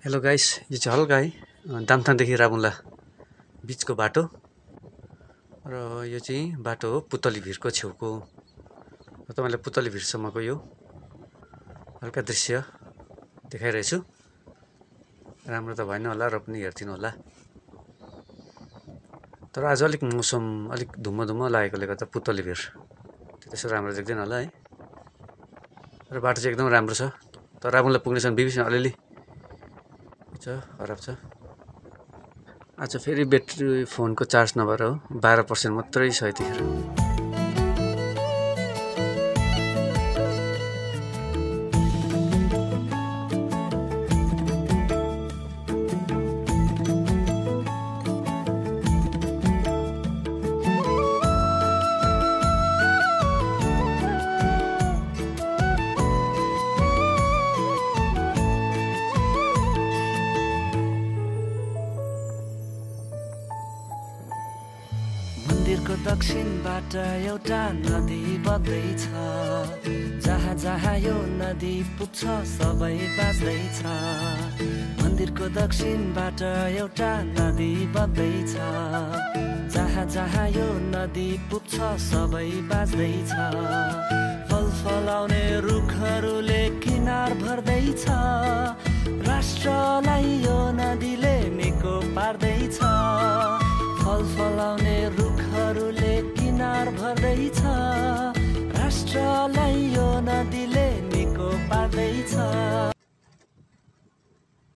Hello guys, यो चाहिँ हल्का है दामथानदेखि राबुङ्ला बिचको बाटो र यो चाहिँ बाटो हो पुतली भिरको छेउको र तपाईँलाई पुतली भिरसम्मको यो हल्का दृश्य देखाइरहेछु। राम्रो त भएन होला र पनि हेरिदिनु होला। तर आज अलिक मौसम अलिक धुम्म लागेकोले गर्दा पुतली भिर त्यसो राम्रो देख्दैन होला है। र बाटो चाहिँ एकदम राम्रो छ। तर राबुङ्ला पुग्नेसम्म बिबिसँग अलिअलि खराब छ। आज फेरि ब्याट्री फोनको चार्ज नभएर हो 12% मात्रै छ यतिखेर। मन्दिरको दक्षिणबाट एउटा नदी बग्दैछ। जहाँ जहाँ यो नदी पुग्छ सबै बाँच्दैछ। मन्दिरको दक्षिणबाट एउटा नदी बग्दैछ। जहाँ जहाँ यो नदी पुग्छ सबै बाँच्दैछ। फल फलाउने रुखहरूले किनार भर्दैछ। राष्ट्रलाई यो नदीले निको पार्दैछ। फल फलाउने रुखहरूले किनार भर्दैछ। राष्ट्रलाई यो नदीले निको पार्दैछ।